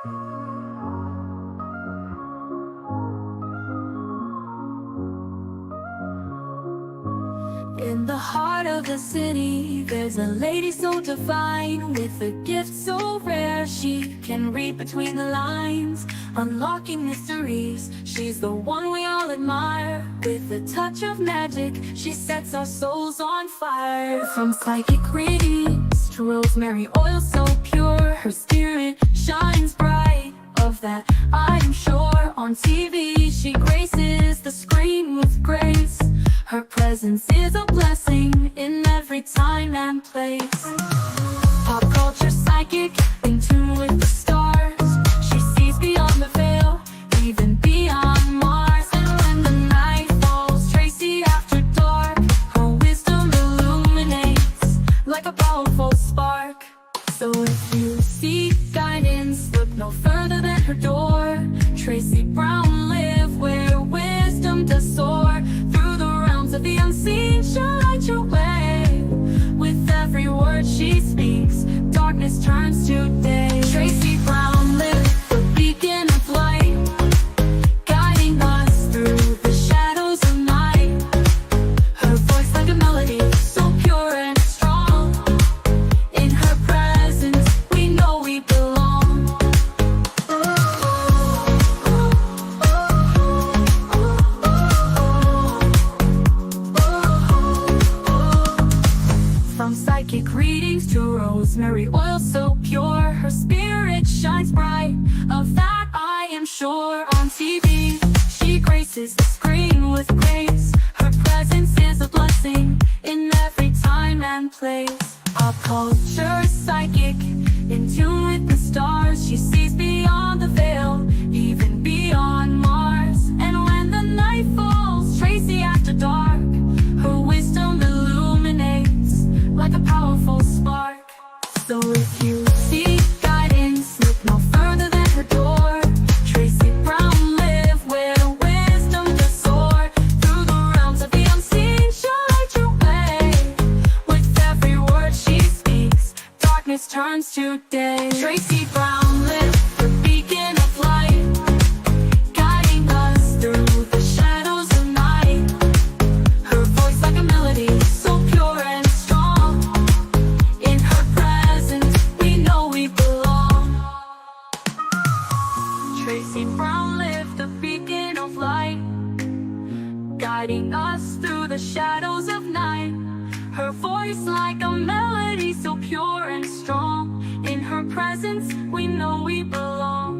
In the heart of the city, there's a lady so divine, with a gift so rare she can read between the lines, unlocking mysteries. She's the one we all admire. With a touch of magic, she sets our souls on fire. From psychic readings to rosemary oil so pure, her spirit shines bright. Of that I am sure. On TV she graces the screen with grace. Her presence is a blessing in every time and place. Pop culture psychic, in tune with the stars. She sees beyond the veil, even beyond Mars. And when the night falls, Tracy after dark, her wisdom illuminates like a powerful spark. So if you seek guidance, look no further than her door. Tracy Brown live where wisdom does soar. Through the realms of the unseen, she'll light your way. With every word she speaks, darkness turns to day. Tracy Brown live, the beacon of light, guiding us through the shadows of night. Her voice like a melody, so pure and strong. In her presence, we know we belong. From psychic readings to rosemary oil so pure, her spirit shines bright. Of that I am sure. On TV, she graces the screen with grace. Her presence is a blessing in every time and place. Pop culture psychic, in tune with the stars. She sees beyond the veil, even beyond Mars. And when the night falls, Tracy after dark, her wisdom illuminates like a powerful spark. So if you seek guidance, look no further than her door. Tracy Brown live where wisdom does soar. Through the realms of the unseen, she'll light your way. With every word she speaks, darkness turns to day. Tracy Brown live, the beacon of light, guiding us through the shadows of night. Her voice like a melody, so pure and strong. In her presence, we know we belong. Tracy Brown live, the beacon of light, guiding us through the shadows of night. Her voice like a melody, so pure and strong. In her presence, we know we belong.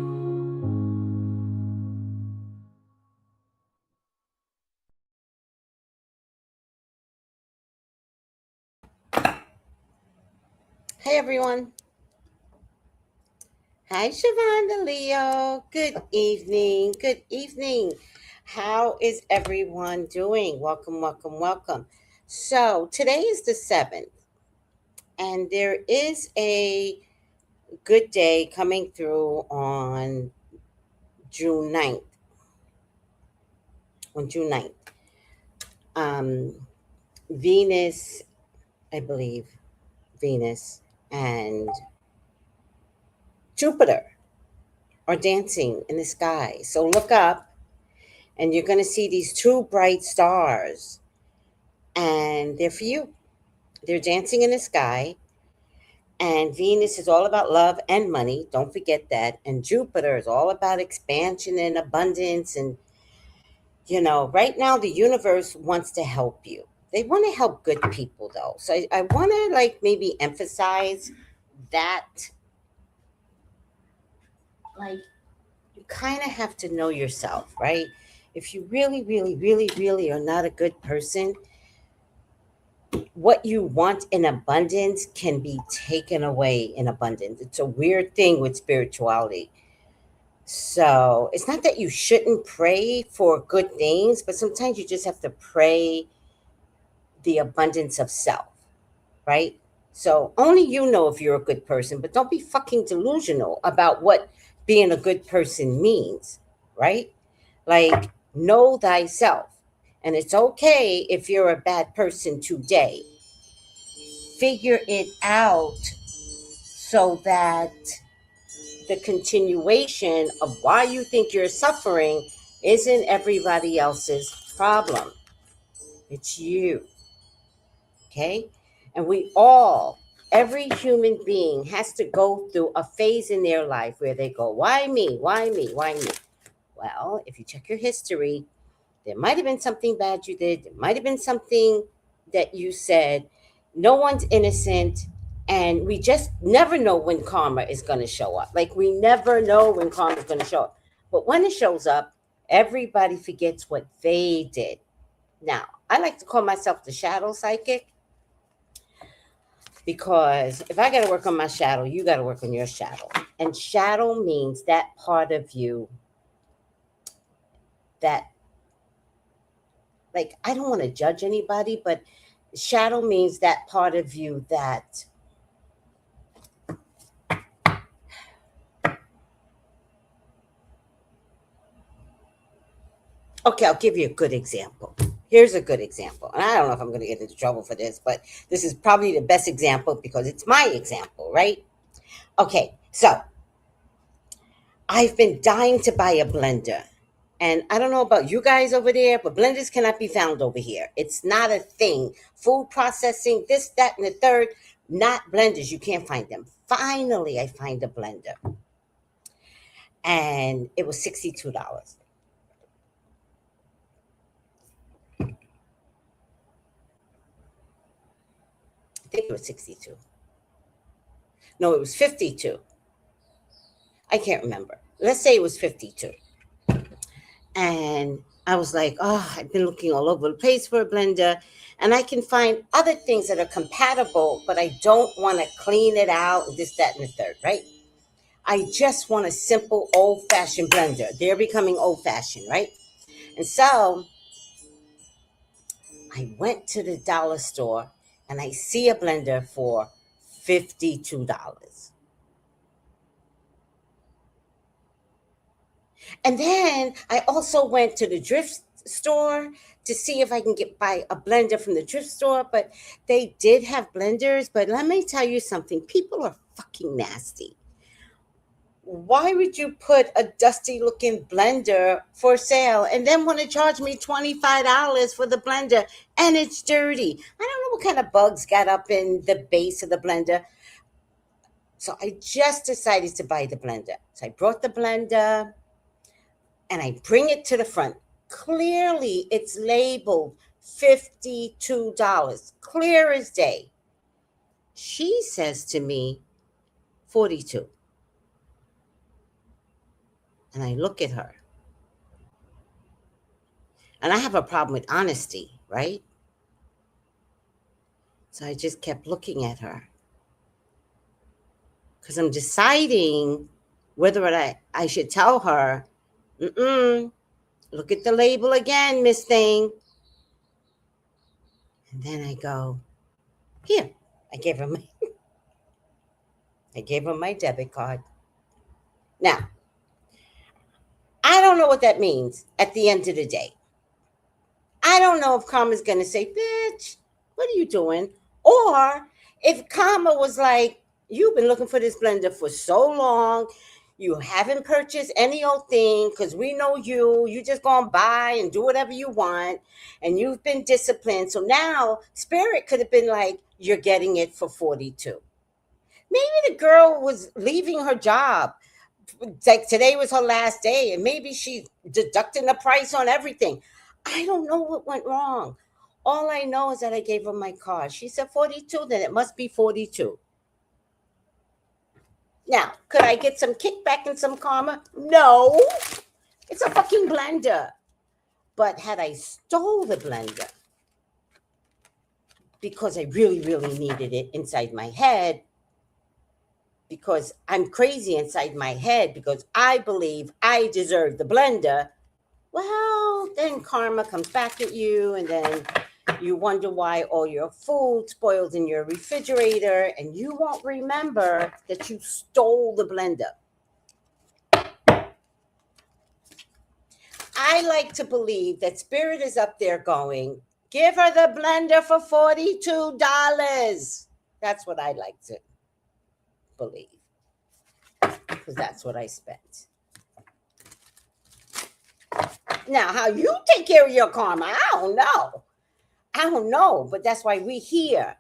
Hey everyone. Hi Shavonda Leo. Good evening. Good evening. How is everyone doing? Welcome, welcome, welcome. So today is the 7th, and there is a good day coming through on June 9th. On June 9th. Venus, I believe, Venus and Jupiter are dancing in the sky. So look up and you're going to see these two bright stars, and they're for you. They're dancing in the sky, and Venus is all about love and money. Don't forget that. And Jupiter is all about expansion and abundance. And, right now the universe wants to help you. They want to help good people, though. So I want to maybe emphasize that, you kind of have to know yourself, right? If you really, really, really, really are not a good person, what you want in abundance can be taken away in abundance. It's a weird thing with spirituality. So it's not that you shouldn't pray for good things, but sometimes you just have to pray the abundance of self, right? So only you know if you're a good person, but don't be fucking delusional about what being a good person means, right? Know thyself. And it's okay if you're a bad person today. Figure it out so that the continuation of why you think you're suffering isn't everybody else's problem. It's you. Okay? And we all, every human being has to go through a phase in their life where they go, why me? Why me? Why me? Well, if you check your history, there might have been something bad you did. There might have been something that you said. No one's innocent. And we just never know when karma is going to show up. Like, we never know when karma is going to show up. But when it shows up, everybody forgets what they did. Now, I like to call myself the shadow psychic, because if I got to work on my shadow, you got to work on your shadow. And shadow means that part of you that, like, I don't want to judge anybody, but shadow means that part of you that okay, I'll give you a good example. Here's a good example. And I don't know if I'm going to get into trouble for this, but this is probably the best example because it's my example, right? Okay, so I've been dying to buy a blender. And I don't know about you guys over there, but blenders cannot be found over here. It's not a thing. Food processing, this, that, and the third, not blenders. You can't find them. Finally, I find a blender. And it was $62. I think it was 62. No, it was 52. I can't remember. Let's say it was 52. And I was like, oh, I've been looking all over the place for a blender, and I can find other things that are compatible, but I don't want to clean it out and this, that, and the third, right? I just want a simple old-fashioned blender. They're becoming old-fashioned, right? And so I went to the dollar store and I see a blender for $52. And then I also went to the thrift store to see if I can buy a blender from the thrift store, but they did have blenders. But let me tell you something, people are fucking nasty. Why would you put a dusty looking blender for sale and then want to charge me $25 for the blender and it's dirty? I don't know what kind of bugs got up in the base of the blender. So I just decided to buy the blender. So I brought the blender and I bring it to the front. Clearly, it's labeled $52, clear as day. She says to me, 42. And I look at her. And I have a problem with honesty, right? So I just kept looking at her. Because I'm deciding whether I should tell her, look at the label again, Miss Thing. And then I go, here. I gave her my debit card. Now, I don't know what that means at the end of the day. I don't know if Karma's going to say, bitch, what are you doing? Or if Karma was like, you've been looking for this blender for so long, you haven't purchased any old thing because we know you just go and buy and do whatever you want, and you've been disciplined. So now Spirit could have been like, you're getting it for 42. Maybe the girl was leaving her job. Like today was her last day, and maybe she's deducting the price on everything. I don't know what went wrong. All I know is that I gave her my card. She said 42, then it must be 42. Now, could I get some kickback and some karma? No. It's a fucking blender. But had I stole the blender because I really, really needed it inside my head, because I'm crazy inside my head, because I believe I deserve the blender, well, then karma comes back at you, and then you wonder why all your food spoils in your refrigerator, and you won't remember that you stole the blender. I like to believe that Spirit is up there going, give her the blender for $42. That's what I like to believe. because that's what I spent. Now, how you take care of your karma, I don't know. I don't know, but that's why we're here.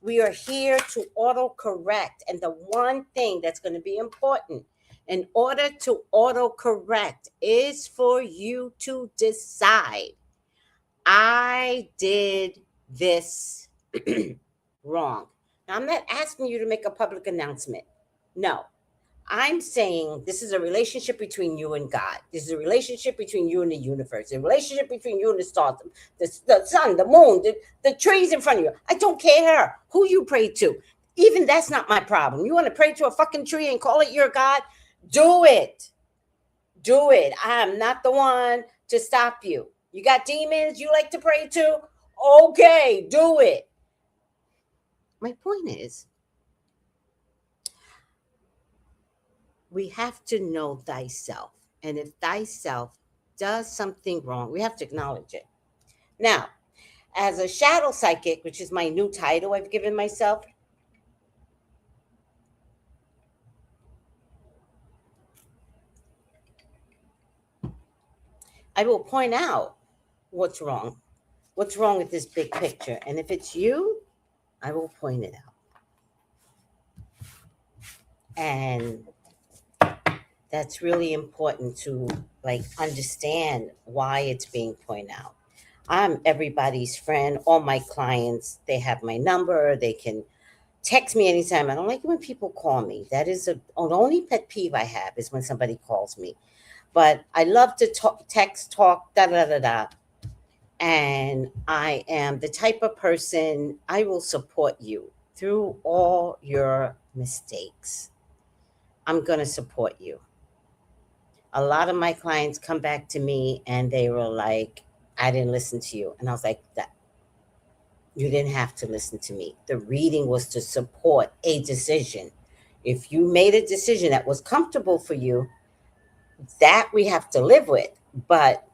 We are here to autocorrect. And the one thing that's going to be important in order to autocorrect is for you to decide, I did this wrong. Now, I'm not asking you to make a public announcement. No, I'm saying this is a relationship between you and God. This is a relationship between you and the universe, a relationship between you and the stars, the sun, the moon, the trees in front of you. I don't care who you pray to. Even that's not my problem. You want to pray to a fucking tree and call it your God? Do it. Do it. I am not the one to stop you. You got demons you like to pray to? Okay, do it. My point is, we have to know thyself. And if thyself does something wrong, we have to acknowledge it. Now, as a shadow psychic, which is my new title I've given myself, I will point out what's wrong. What's wrong with this big picture? And if it's you, I will point it out. And that's really important to understand why it's being pointed out. I'm everybody's friend. All my clients, they have my number. They can text me anytime. I don't like when people call me. That is the only pet peeve I have is when somebody calls me. But I love to text, talk, da da da da. And I am the type of person, I will support you through all your mistakes. I'm going to support you. A lot of my clients come back to me and they were like, I didn't listen to you. And I was like, that you didn't have to listen to me. The reading was to support a decision. If you made a decision that was comfortable for you, that we have to live with. But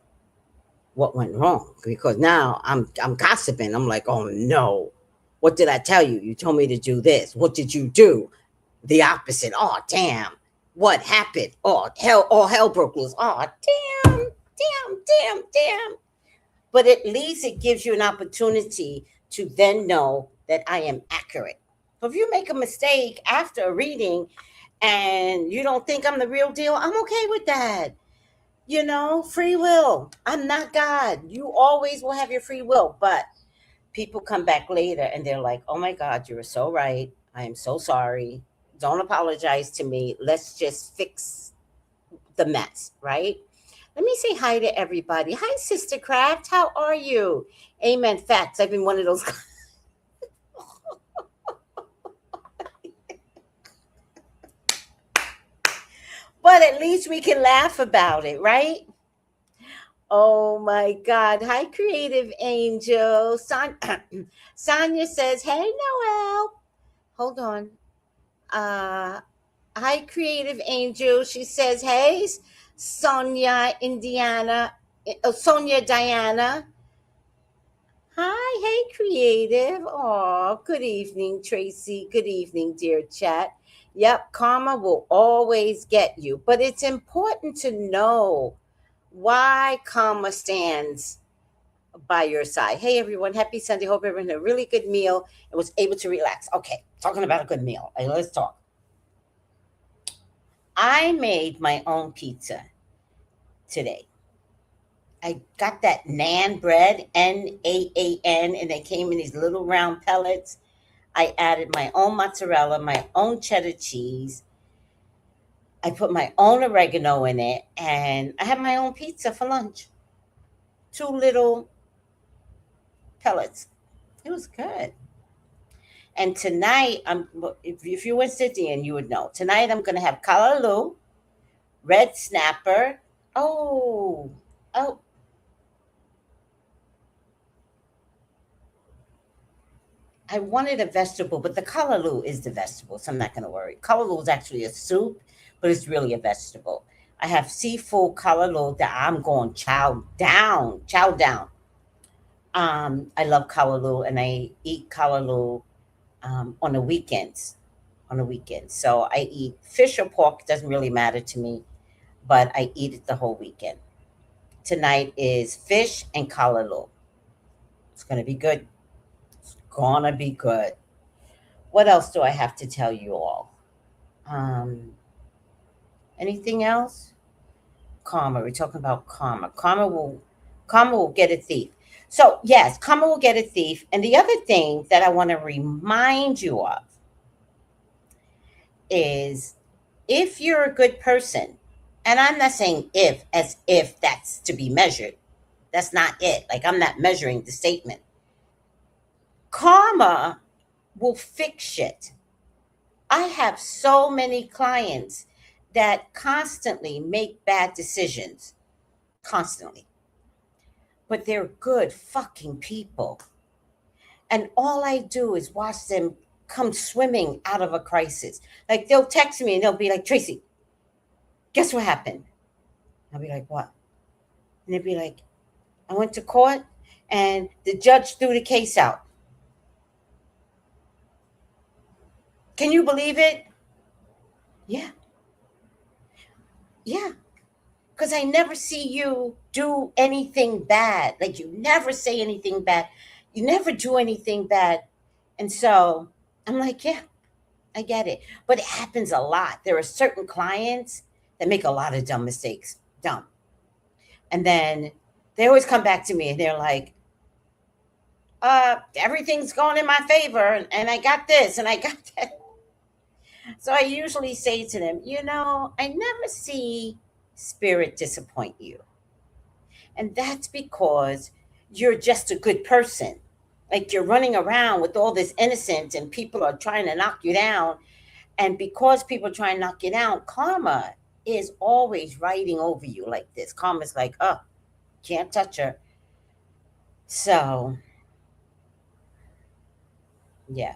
what went wrong? Because now I'm gossiping. I'm like, oh no, what did I tell you? You told me to do this. What did you do? The opposite. Oh damn. What happened? Oh hell, all hell broke loose. Oh damn. But at least it gives you an opportunity to then know that I am accurate. So if you make a mistake after a reading and you don't think I'm the real deal, I'm okay with that. Free will. I'm not God. You always will have your free will. But people come back later and they're like, oh my God, you were so right. I am so sorry. Don't apologize to me. Let's just fix the mess, right? Let me say hi to everybody. Hi, Sister Craft. How are you? Amen. Facts. I've been one of those. But at least we can laugh about it, right? Oh my God. Hi, Creative Angel. Sonia says, hey, Noel. Hold on. Hi, Creative Angel. She says, hey, Sonia Diana. Hi, hey, Creative. Oh, good evening, Tracy. Good evening, dear chat. Yep, karma will always get you. But it's important to know why karma stands by your side. Hey, everyone. Happy Sunday. Hope everyone had a really good meal and was able to relax. Okay, talking about a good meal. Let's talk. I made my own pizza today. I got that naan bread, Naan, and they came in these little round pellets. I added my own mozzarella, my own cheddar cheese. I put my own oregano in it, and I had my own pizza for lunch. 2 little pellets. It was good. And tonight, if you were Scythian, you would know. Tonight, I'm going to have kalaloo, red snapper. Oh. I wanted a vegetable, but the kalaloo is the vegetable, so I'm not going to worry. Kalaloo is actually a soup, but it's really a vegetable. I have seafood kalaloo that I'm going chow down. I love kalaloo, and I eat kalaloo on the weekends. on the weekend. So I eat fish or pork, doesn't really matter to me, but I eat it the whole weekend. Tonight is fish and kalaloo. It's gonna be good. It's gonna be good. What else do I have to tell you all? Um, Anything else? Karma. We're talking about karma. Karma will get a thief. So yes, karma will get a thief. And the other thing that I want to remind you of is if you're a good person, and I'm not saying if as if that's to be measured. That's not it. Like I'm not measuring the statement. Karma will fix shit. I have so many clients that constantly make bad decisions, constantly, but they're good fucking people. And all I do is watch them come swimming out of a crisis. Like they'll text me and they'll be like, Tracy, guess what happened? I'll be like, what? And they'll be like, I went to court and the judge threw the case out. Can you believe it? Yeah, yeah. Because I never see you do anything bad. Like you never say anything bad. You never do anything bad. And so I'm like, yeah, I get it. But it happens a lot. There are certain clients that make a lot of dumb mistakes. Dumb. And then they always come back to me and they're like, everything's going in my favor and I got this and I got that. So I usually say to them, I never see spirit disappoint you. And that's because you're just a good person. Like you're running around with all this innocence and people are trying to knock you down. And because people try and knock you down, karma is always riding over you like this. Karma's like, oh, can't touch her. So, yeah.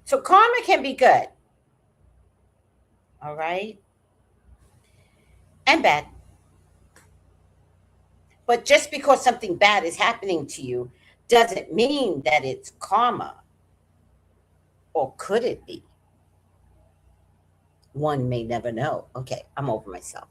So karma can be good. All right. And bad. But just because something bad is happening to you doesn't mean that it's karma. Or could it be? One may never know. Okay, I'm over myself.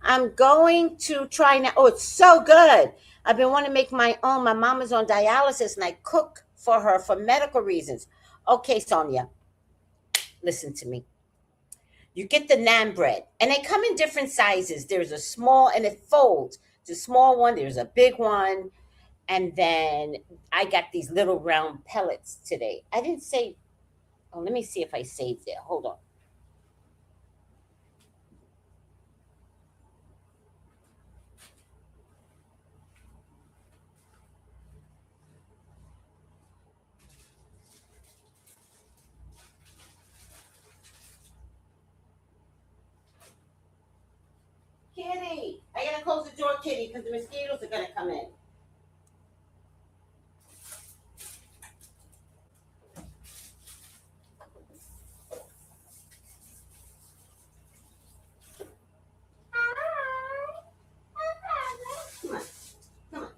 I'm going to try now. Oh, it's so good. I've been wanting to make my own. My mom is on dialysis and I cook for her for medical reasons. Okay, Sonia, listen to me. You get the naan bread and they come in different sizes. There's a small and it folds. It's a small one, there's a big one. And then I got these little round pellets today. I didn't say, oh, let me see if I saved it. Hold on. Kitty, I gotta close the door, Kitty, because the mosquitoes are gonna come in. Come on, come on, come on.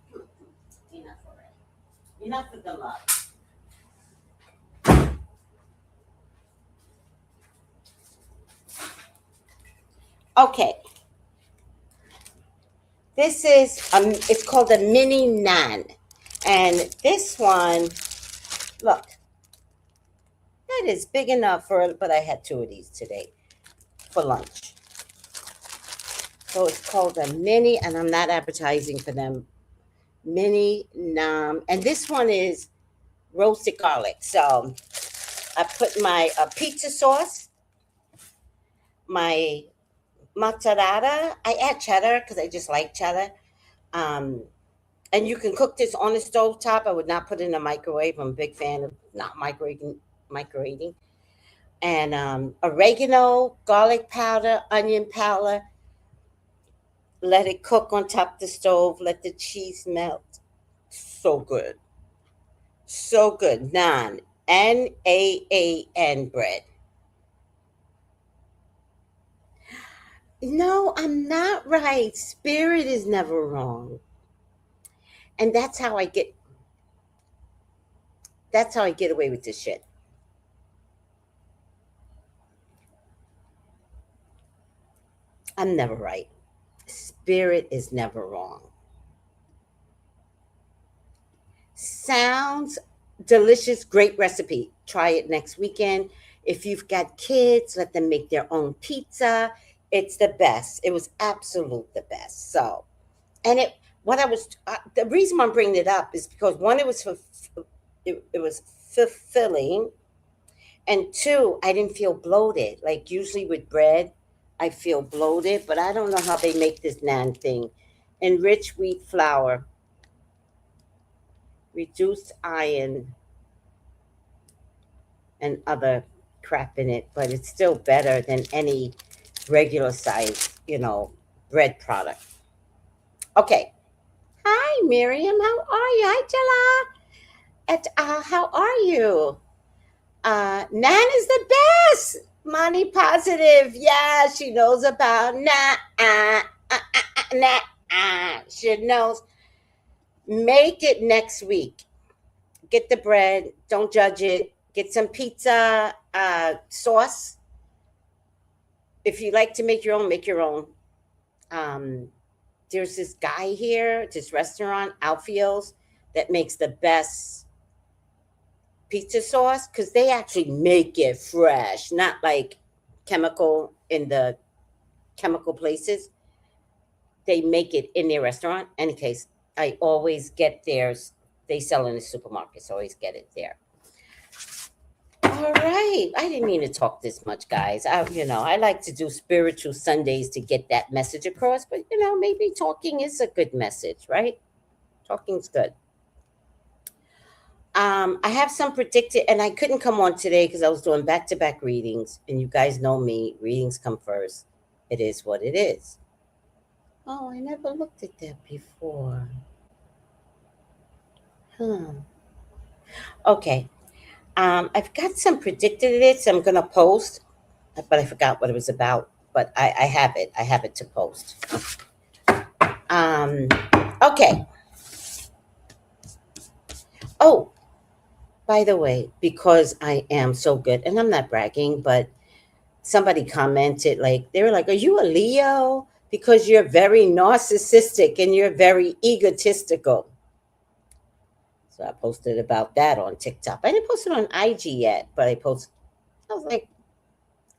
Enough already. Enough of the love. Okay. This is it's called a mini naan. And this one, look, that is big enough but I had two of these today for lunch. So it's called a mini, and I'm not advertising for them. Mini naan. And this one is roasted garlic. So I put my pizza sauce, my mozzarella. I add cheddar because I just like cheddar. Um, and you can cook this on the stove top. I would not put it in a microwave. I'm a big fan of not microwaving. And oregano, garlic powder, onion powder. Let it cook on top of the stove. Let the cheese melt. So good. So good. Naan. Naan bread. No, I'm not right. Spirit is never wrong. And That's how I get away with this shit. I'm never right. Spirit is never wrong. Sounds delicious, great recipe. Try it next weekend. If you've got kids, let them make their own pizza. It's the best. It was absolute the best. So, and it what I was the reason I'm bringing it up is because one, it was fulfilling, and two, I didn't feel bloated. Like usually with bread, I feel bloated, but I don't know how they make this naan thing. Enriched wheat flour, reduced iron, and other crap in it, but it's still better than any regular size, bread product. Okay. Hi, Miriam. How are you? Hi, Jala. How are you? Nan is the best. Money positive. Yeah, she knows about She knows. Make it next week. Get the bread. Don't judge it. Get some pizza sauce. If you like to make your own, make your own. There's this guy here, this restaurant, Alfio's, that makes the best pizza sauce because they actually make it fresh, not like chemical in the chemical places. They make it in their restaurant. Any case, I always get theirs. They sell in the supermarket, so I always get it there. All right. I didn't mean to talk this much, guys. I like to do spiritual Sundays to get that message across, but maybe talking is a good message, right? Talking's good. I have some predicted, and I couldn't come on today because I was doing back-to-back readings, and you guys know me. Readings come first. It is what it is. Oh, I never looked at that before. Okay. I've got some predicted edits I'm going to post, but I forgot what it was about. But I have it. I have it to post. Okay. Oh, by the way, because I am so good, and I'm not bragging, but somebody commented, they were like, are you a Leo? Because you're very narcissistic and you're very egotistical. So I posted about that on TikTok. I didn't post it on IG yet, but I was like,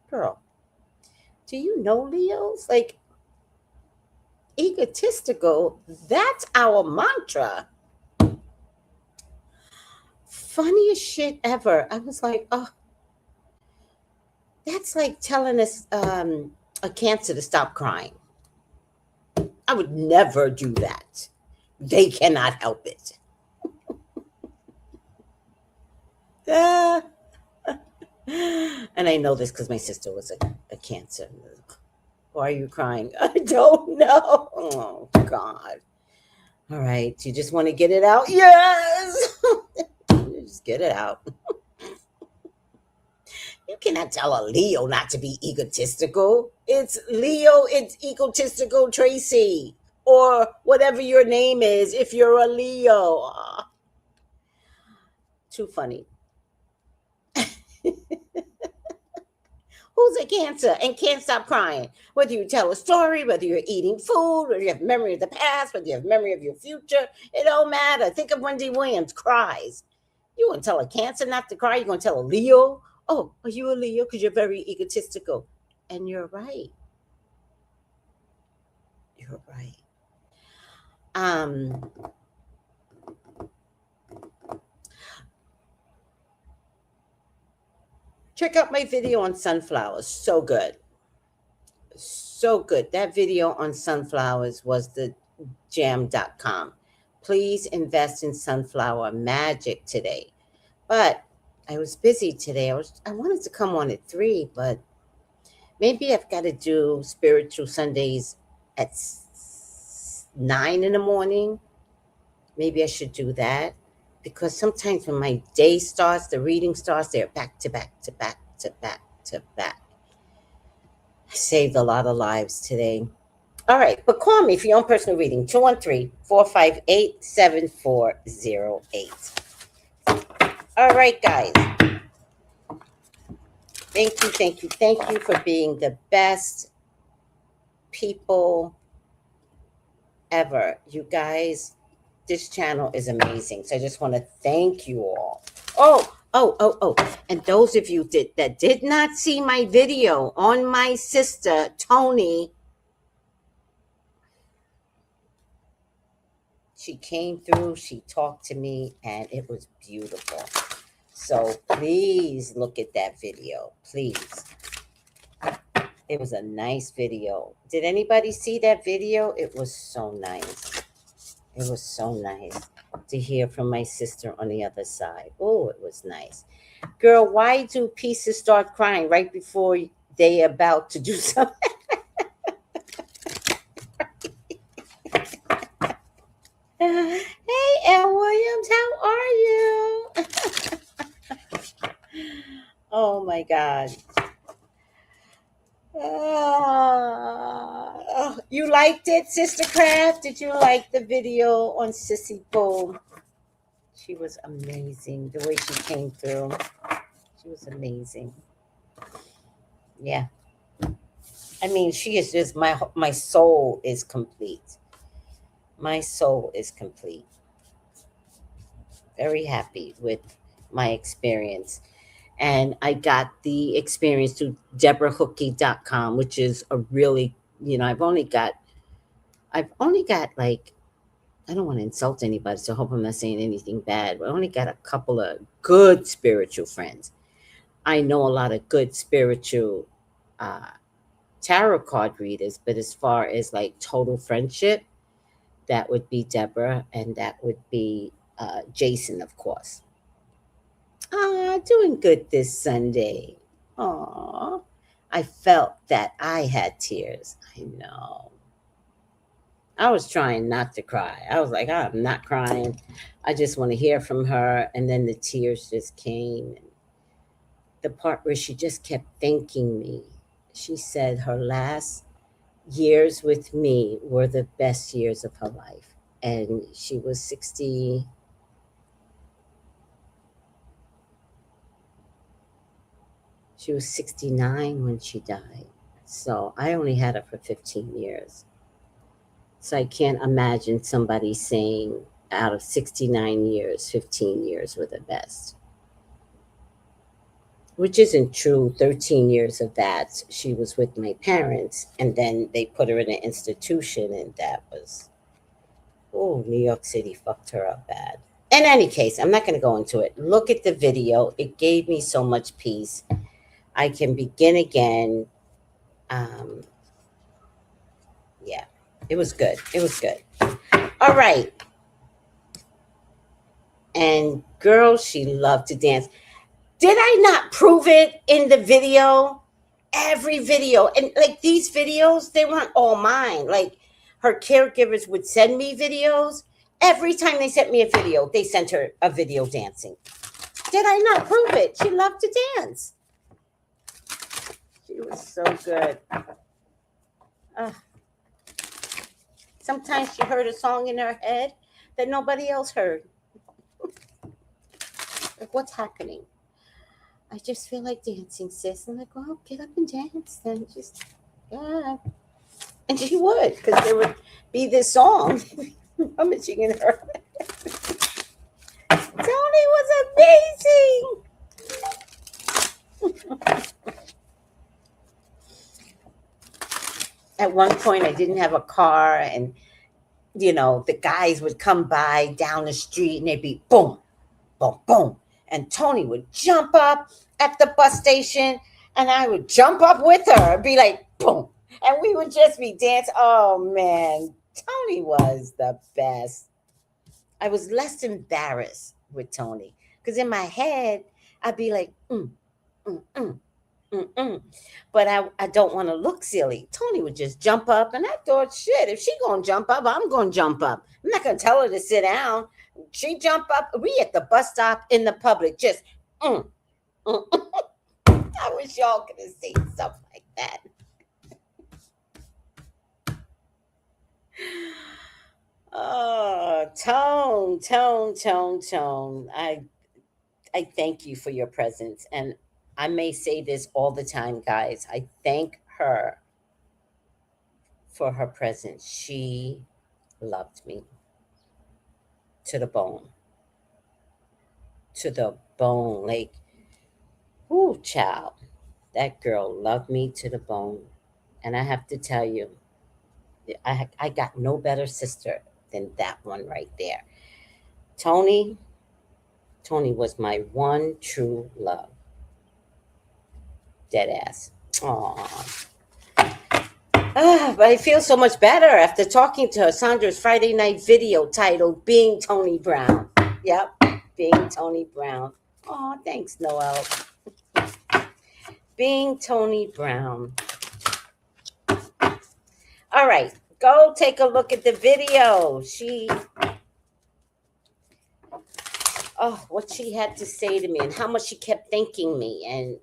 girl, do you know Leos? Egotistical, that's our mantra. Funniest shit ever. I was like, oh, that's like telling us a cancer to stop crying. I would never do that. They cannot help it. And I know this because my sister was a cancer. Why are you crying? I don't know. Oh, God. All right. You just want to get it out? Yes. Just get it out. You cannot tell a Leo not to be egotistical. It's Leo, it's egotistical Tracy. Or whatever your name is if you're a Leo. Too funny. Who's a Cancer and can't stop crying? Whether you tell a story, whether you're eating food, whether you have memory of the past, whether you have memory of your future, it don't matter. Think of Wendy Williams, cries. You want to tell a Cancer not to cry? You're going to tell a Leo? Oh, are you a Leo? Because you're very egotistical. And you're right. You're right. Check out my video on sunflowers. So good. So good. That video on sunflowers was the jam.com. Please invest in sunflower magic today. But I was busy today. I wanted to come on at 3, but maybe I've got to do spiritual Sundays at 9 in the morning. Maybe I should do that. Because sometimes when my day starts, the reading starts, they're back to back to back to back to back. I saved a lot of lives today. All right, but call me for your own personal reading, 213-458-7408. All right, guys. Thank you for being the best people ever. You guys, this channel is amazing. So I just want to thank you all. Oh. And those of you that did not see my video on my sister, Tony, she came through, she talked to me, and it was beautiful. So please look at that video. Please. It was a nice video. Did anybody see that video? It was so nice. It was so nice to hear from my sister on the other side. Oh, it was nice. Girl, why do pieces start crying right before they about to do something? Hey, Elle Williams, how are you? Oh my God. You liked it, Sister Craft? Did you like the video on Sissy Boom? She was amazing. The way she came through. She was amazing. Yeah. I mean, she is just my soul is complete. My soul is complete. Very happy with my experience. And I got the experience through DeborahHookie.com, which is a really, I've only got like, I don't want to insult anybody, so I hope I'm not saying anything bad, but I only got a couple of good spiritual friends. I know a lot of good spiritual tarot card readers, but as far as like total friendship, that would be Deborah, and that would be Jason, of course. Doing good this Sunday. Aw, I felt that I had tears. I know. I was trying not to cry. I was like, I'm not crying. I just want to hear from her. And then the tears just came. The part where she just kept thanking me. She said her last years with me were the best years of her life. And she was 60. She was 69 when she died. So I only had her for 15 years. So I can't imagine somebody saying out of 69 years, 15 years were the best. Which isn't true. 13 years of that, she was with my parents, and then they put her in an institution, and that was, New York City fucked her up bad. In any case, I'm not going to go into it. Look at the video. It gave me so much peace. I can begin again. Yeah, it was good. It was good. All right. And girl, she loved to dance. Did I not prove it in the video? Every video. And like these videos, they weren't all mine. Like her caregivers would send me videos. Every time they sent me a video, they sent her a video dancing. Did I not prove it? She loved to dance. She was so good. Sometimes she heard a song in her head that nobody else heard. Like, what's happening? I just feel like dancing, sis. I'm like, well, get up and dance then. Just, yeah. And she would, because there would be this song rummaging in her head. Tony was amazing. At one point, I didn't have a car, and, the guys would come by down the street, and they'd be boom, boom, boom. And Tony would jump up at the bus station, and I would jump up with her and be like, boom. And we would just be dancing. Oh, man. Tony was the best. I was less embarrassed with Tony because in my head, I'd be like, but I don't want to look silly. Tony would just jump up, and I thought, shit, if she going to jump up, I'm going to jump up. I'm not going to tell her to sit down. She jump up. We at the bus stop in the public, just, I wish y'all could have seen stuff like that. Oh, Tone. I thank you for your presence. And I may say this all the time, guys. I thank her for her presence. She loved me to the bone, to the bone. Like, whoo, child. That girl loved me to the bone. And I have to tell you, I got no better sister than that one right there. Tony, Tony was my one true love. Dead ass. Aw. But I feel so much better after talking to her. Sandra's Friday night video titled Being Tony Brown. Yep, Being Tony Brown. Oh, thanks, Noel. Being Tony Brown. All right, go take a look at the video. What she had to say to me and how much she kept thanking me. And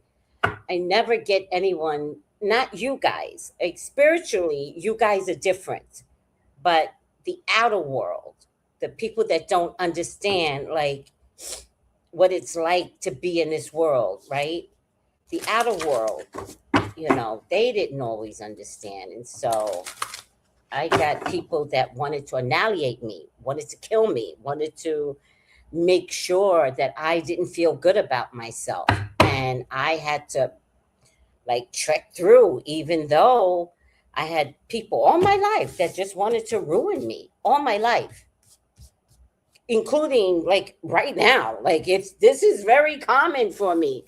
I never get anyone, not you guys, like spiritually, you guys are different, but the outer world, the people that don't understand, like what it's like to be in this world, right? The outer world, they didn't always understand. And so I got people that wanted to annihilate me, wanted to kill me, wanted to make sure that I didn't feel good about myself. And I had to like trek through, even though I had people all my life that just wanted to ruin me all my life, including like right now. Like this is very common for me.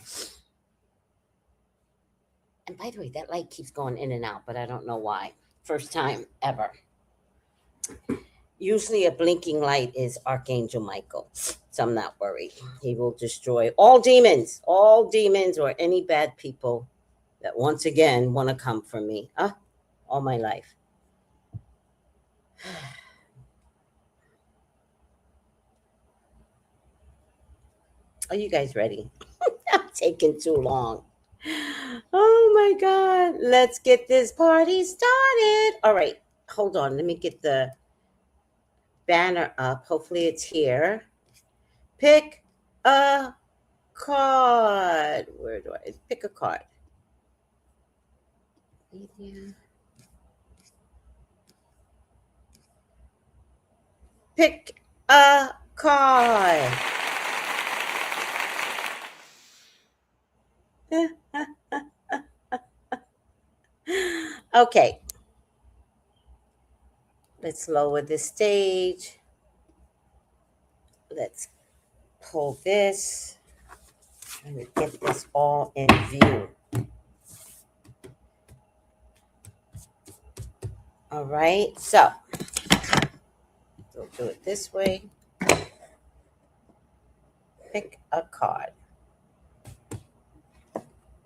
And by the way, that light keeps going in and out, but I don't know why. First time ever. Usually a blinking light is Archangel Michael. So I'm not worried. He will destroy all demons or any bad people that once again want to come for me. All my life. Are you guys ready? I'm taking too long. Oh my God. Let's get this party started. All right. Hold on. Let me get the banner up. Hopefully it's here. Pick a card. Where do I pick a card? Media. Pick a card. Okay. Let's lower the stage. Let's pull this. Trying to get this all in view. All right. So we'll do it this way. Pick a card.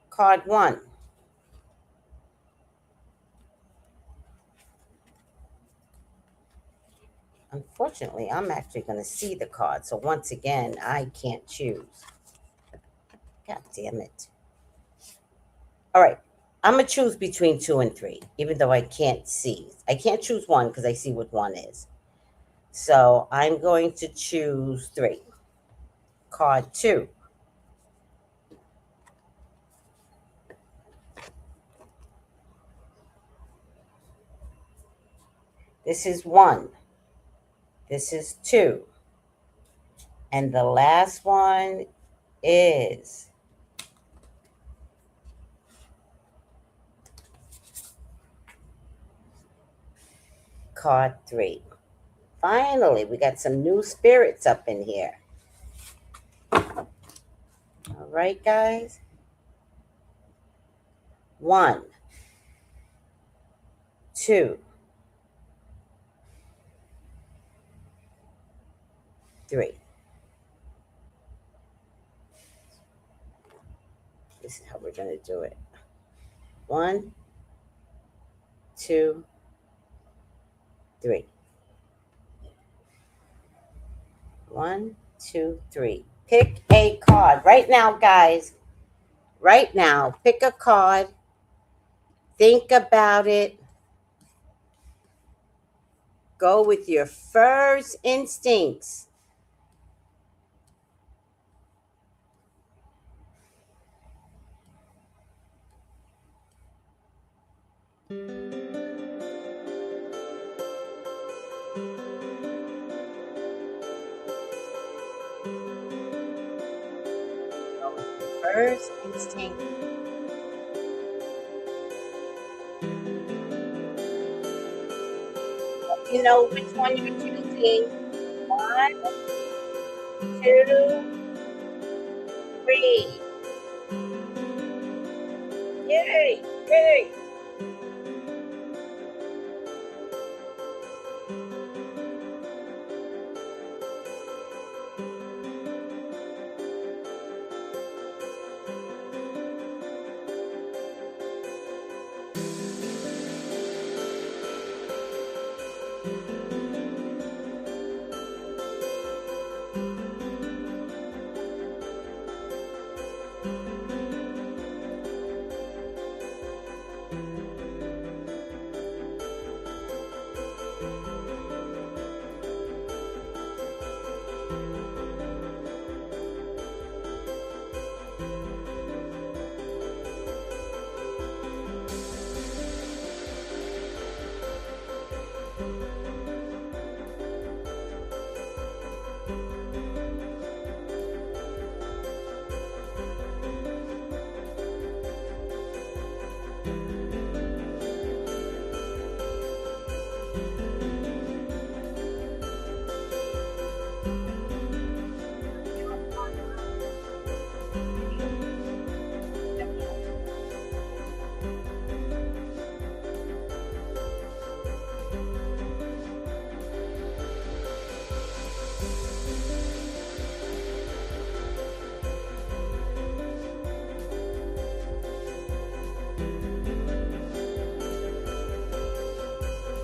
Card 1. Unfortunately, I'm actually going to see the card. So once again, I can't choose. God damn it. All right. I'm going to choose between 2 and 3, even though I can't see. I can't choose 1 because I see what 1 is. So I'm going to choose 3. Card 2. This is 1. This is 2. And the last one is card 3. Finally, we got some new spirits up in here. All right, guys. 1, 2, 3. This is how we're going to do it. 1, 2, 3. 1, 2, 3. Pick a card. Right now, guys. Right now, pick a card. Think about it. Go with your first instincts. first instinct. You know which one you're choosing. One, two, three. Yay! Yay!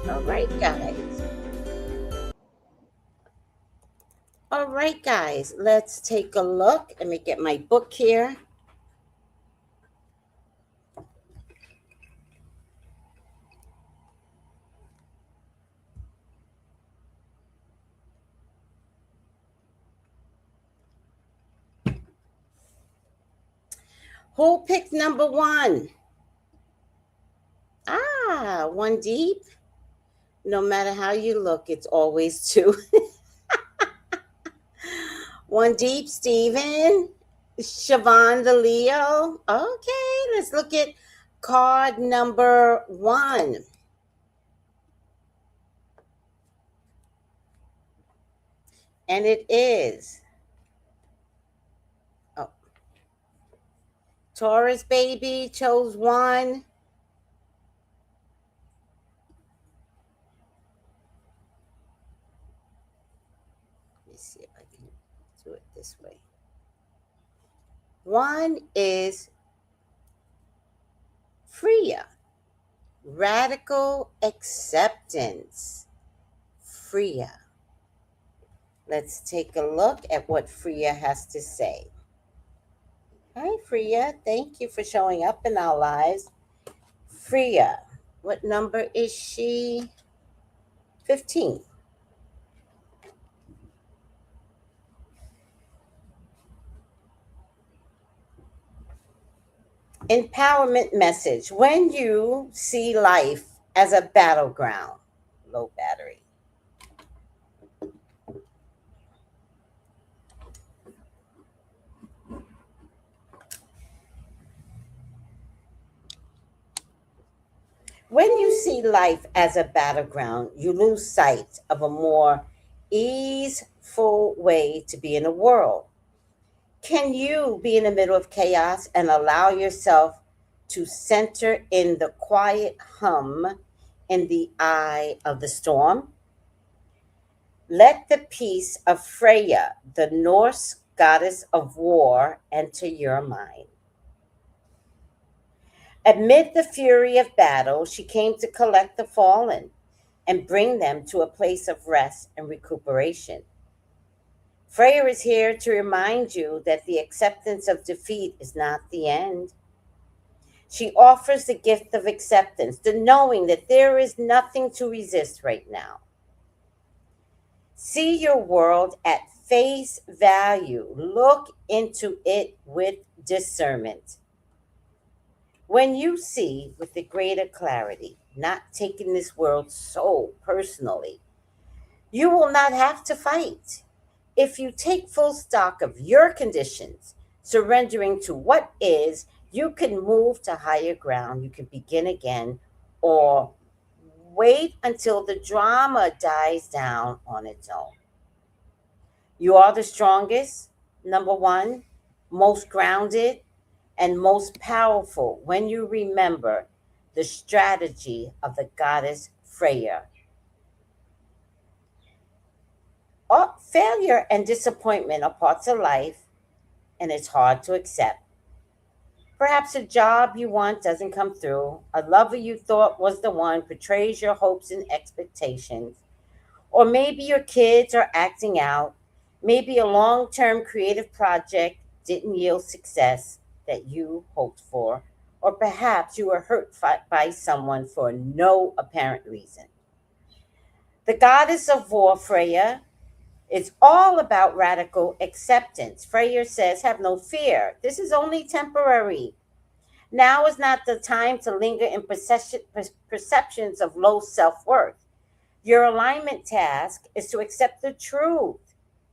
All right, guys. All right, guys. Let's take a look. Let me get my book here. Who picked number one? One deep. No matter how you look, it's always two. One deep, Stephen. Siobhan the Leo. Okay, let's look at card number one. And it is Taurus baby chose one. Let me see if I can do it this way. One is Freya. Radical acceptance. Freya. Let's take a look at what Freya has to say. Hi, Freya. Thank you for showing up in our lives. Freya, what number is she? 15. Empowerment message. When you see life as a battleground, low battery. When you see life as a battleground, you lose sight of a more easeful way to be in the world. Can you be in the middle of chaos and allow yourself to center in the quiet hum in the eye of the storm? Let the peace of Freya, the Norse goddess of war, enter your mind. Amid the fury of battle, she came to collect the fallen and bring them to a place of rest and recuperation. Freya is here to remind you that the acceptance of defeat is not the end. She offers the gift of acceptance, the knowing that there is nothing to resist right now. See your world at face value. Look into it with discernment. When you see with a greater clarity, not taking this world so personally, you will not have to fight. If you take full stock of your conditions, surrendering to what is, you can move to higher ground. You can begin again, or wait until the drama dies down on its own. You are the strongest, number one, most grounded, and most powerful when you remember the strategy of the goddess Freya. Failure and disappointment are parts of life, and it's hard to accept. Perhaps a job you want doesn't come through, a lover you thought was the one betrays your hopes and expectations, or maybe your kids are acting out, maybe a long term creative project didn't yield success that you hoped for, or perhaps you were hurt by someone for no apparent reason. The goddess of war, Freya, is all about radical acceptance. Freya says, have no fear. This is only temporary. Now is not the time to linger in perceptions of low self worth. Your alignment task is to accept the truth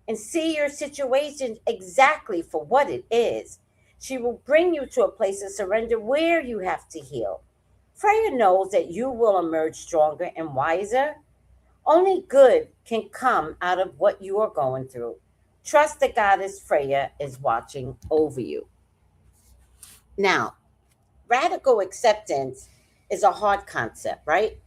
and see your situation exactly for what it is. She will bring you to a place of surrender where you have to heal. Freya knows that you will emerge stronger and wiser. Only good can come out of what you are going through. Trust the goddess Freya is watching over you. Now, radical acceptance is a hard concept, right?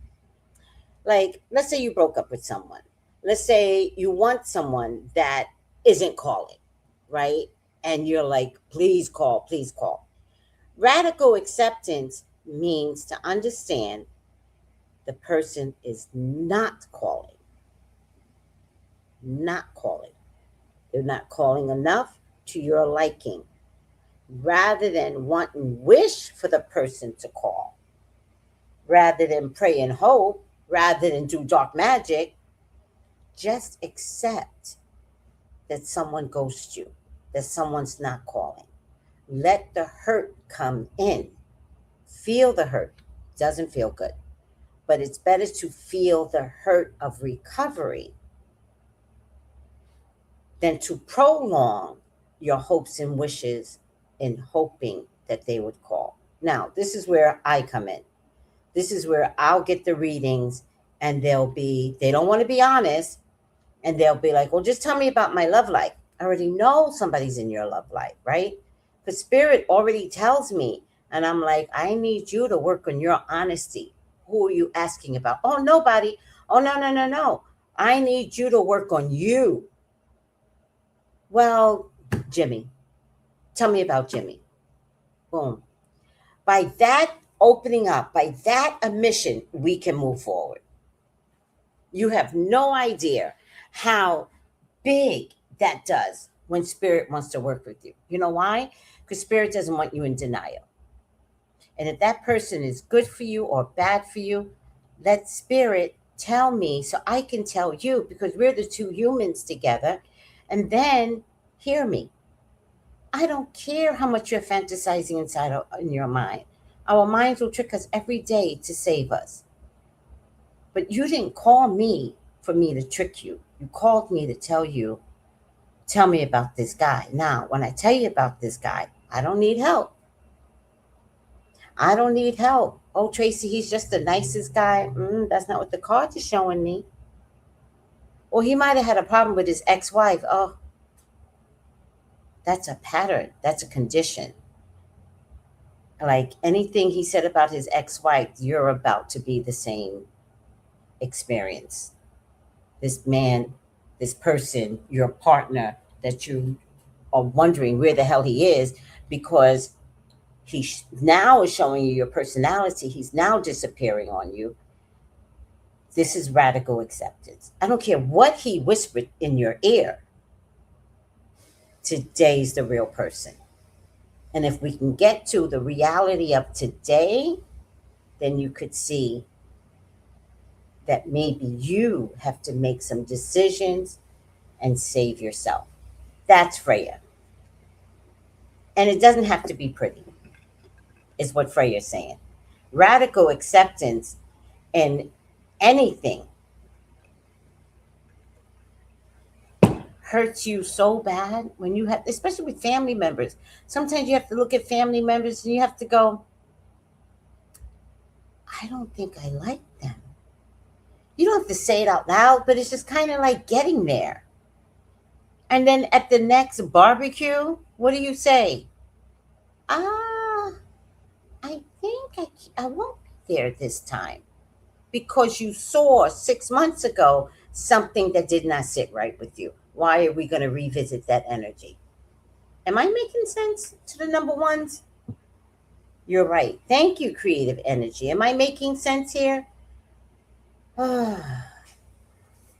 Like, let's say you broke up with someone. Let's say you want someone that isn't calling, right? And you're like, please call, please call. Radical acceptance means to understand the person is not calling, not calling. They're not calling enough to your liking. Rather than want and wish for the person to call, rather than pray and hope, rather than do dark magic, just accept that someone ghosts you, that someone's not calling. Let the hurt come in. Feel the hurt. Doesn't feel good. But it's better to feel the hurt of recovery than to prolong your hopes and wishes in hoping that they would call. Now, this is where I come in. This is where I'll get the readings and they don't want to be honest, and they'll be like, well, just tell me about my love life. I already know somebody's in your love life, right? The spirit already tells me, and I'm like, I need you to work on your honesty. Who are you asking about? Oh, nobody. Oh, no, no, no, no. I need you to work on you. Well, Jimmy, tell me about Jimmy. Boom. By that opening up, by that admission, we can move forward. You have no idea how big that does when spirit wants to work with you. You know why? Because spirit doesn't want you in denial. And if that person is good for you or bad for you, let spirit tell me so I can tell you, because we're the two humans together. And then hear me. I don't care how much you're fantasizing in your mind. Our minds will trick us every day to save us. But you didn't call me for me to trick you. You called me to tell me about this guy. Now, when I tell you about this guy, I don't need help. I don't need help. Oh, Tracy, he's just the nicest guy. That's not what the card is showing me. Or he might have had a problem with his ex-wife. Oh, that's a pattern. That's a condition. Like anything he said about his ex-wife, you're about to be the same experience. This man, this person, your partner that you are wondering where the hell he is, because he now is showing you your personality. He's now disappearing on you. This is radical acceptance. I don't care what he whispered in your ear. Today's the real person. And if we can get to the reality of today, then you could see that maybe you have to make some decisions and save yourself. That's Freya. And it doesn't have to be pretty, is what Freya's saying. Radical acceptance in anything hurts you so bad when you have, especially with family members. Sometimes you have to look at family members and you have to go, I don't think I like them. You don't have to say it out loud, but it's just kind of like getting there. And then at the next barbecue, what do you say? Ah, I think I won't be there this time because you saw 6 months ago something that did not sit right with you. Why are we going to revisit that energy? Am I making sense to the number ones? You're right. Thank you, creative energy. Am I making sense here? Good,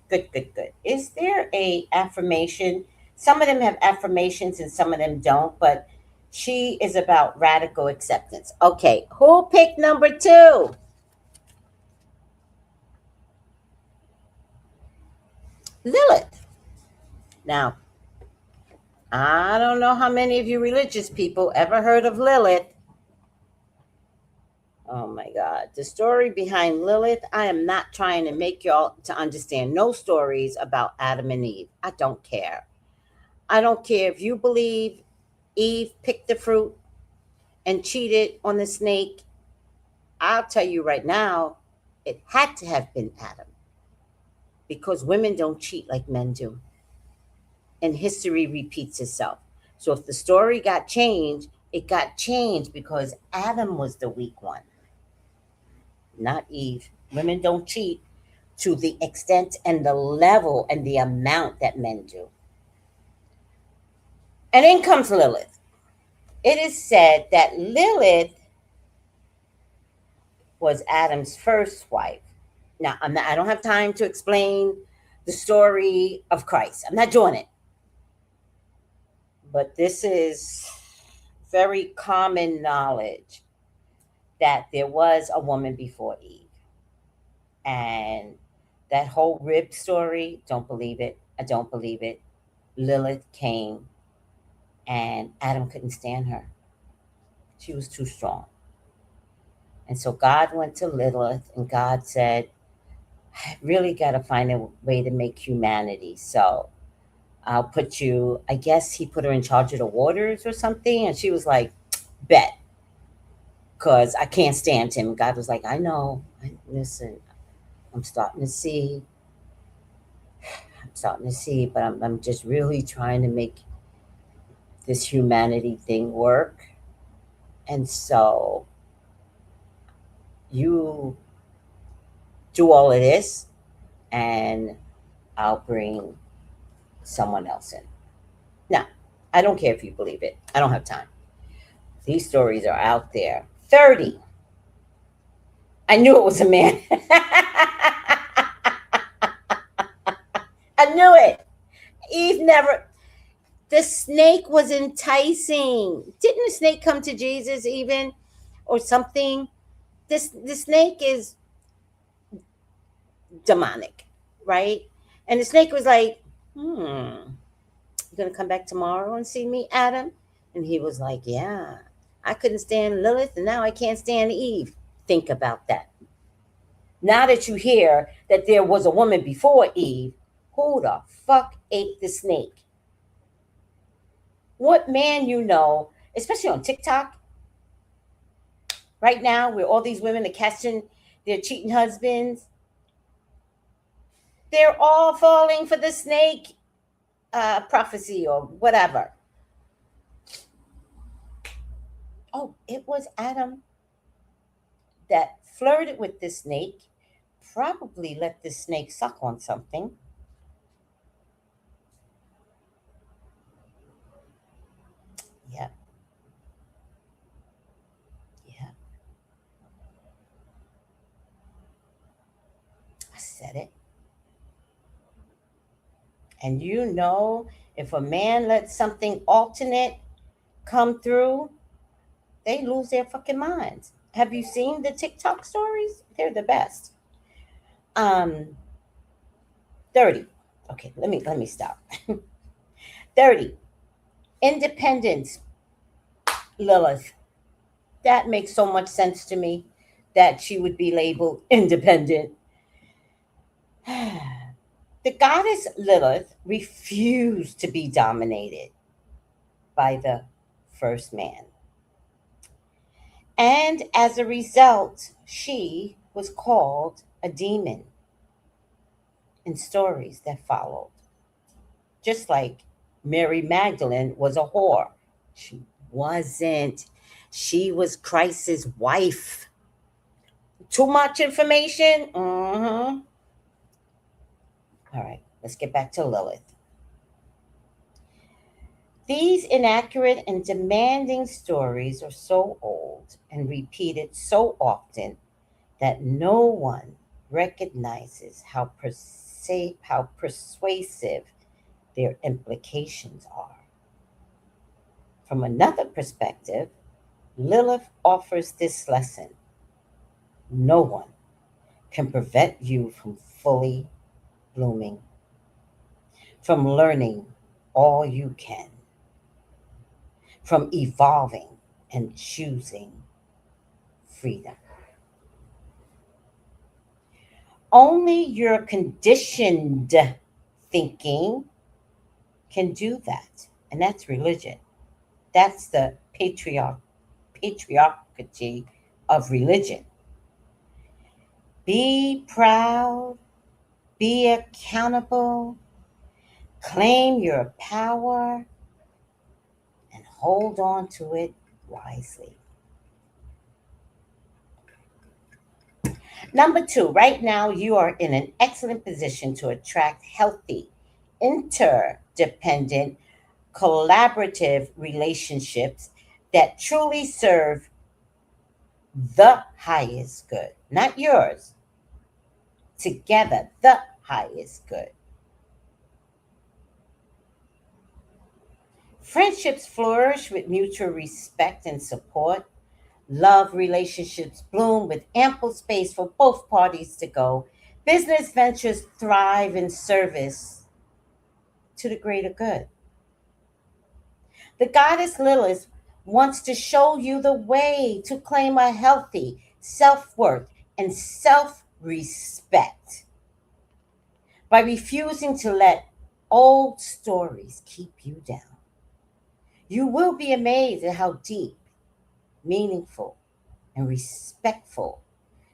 good, good. Is there a affirmation? Some of them have affirmations and some of them don't, but she is about radical acceptance. Okay, who picked number 2? Lilith. Now, I don't know how many of you religious people ever heard of Lilith. Oh my God. The story behind Lilith, I am not trying to make y'all to understand no stories about Adam and Eve. I don't care. I don't care if you believe Eve picked the fruit and cheated on the snake. I'll tell you right now, it had to have been Adam because women don't cheat like men do. And history repeats itself. So if the story got changed, it got changed because Adam was the weak one, not Eve. Women don't cheat to the extent and the level and the amount that men do. And in comes Lilith. It is said that Lilith was Adam's first wife. Now, I don't have time to explain the story of Christ. I'm not doing it. But this is very common knowledge that there was a woman before Eve. And that whole rib story, don't believe it. I don't believe it. Lilith came and Adam couldn't stand her. She was too strong. And so God went to Lilith and God said, I really got to find a way to make humanity. So I'll put you, I guess he put her in charge of the waters or something. And she was like, bet, because I can't stand him. God was like, I know. Listen, I'm starting to see. But I'm just really trying to make this humanity thing work. And so you do all of this and I'll bring someone else in. Now, I don't care if you believe it. I don't have time. These stories are out there. 30. I knew it was a man. I knew it. Eve never. The snake was enticing. Didn't the snake come to Jesus even or something? The snake is demonic, right? And the snake was like, you gonna come back tomorrow and see me, Adam? And he was like, yeah. I couldn't stand Lilith and now I can't stand Eve. Think about that. Now that you hear that there was a woman before Eve, who the fuck ate the snake? What man you know, especially on TikTok, right now, where all these women are catching their cheating husbands, they're all falling for the snake prophecy or whatever. Oh, it was Adam that flirted with the snake, probably let the snake suck on something. Yeah. Yeah. I said it. And you know, if a man lets something alternate come through, they lose their fucking minds. Have you seen the TikTok stories? They're the best. Um, 30. Okay, let me stop. 30. Independence, Lilith. That makes so much sense to me that she would be labeled independent. The goddess Lilith refused to be dominated by the first man. And as a result, she was called a demon in stories that followed. Just like Mary Magdalene was a whore. She wasn't. She was Christ's wife. Too much information? Mm-hmm. All right, let's get back to Lilith. These inaccurate and demanding stories are so old and repeated so often that no one recognizes how persuasive their implications are. From another perspective, Lilith offers this lesson: no one can prevent you from fully blooming, from learning all you can, from evolving and choosing freedom. Only your conditioned thinking can do that. And that's religion. That's the patriarchy of religion. Be proud, be accountable, claim your power, and hold on to it wisely. Number two, right now you are in an excellent position to attract healthy, interdependent, collaborative relationships that truly serve the highest good, not yours, together, the highest good. Friendships flourish with mutual respect and support. Love relationships bloom with ample space for both parties to go. Business ventures thrive in service to the greater good. The goddess Lilith wants to show you the way to claim a healthy self worth and self respect by refusing to let old stories keep you down. You will be amazed at how deep, meaningful, and respectful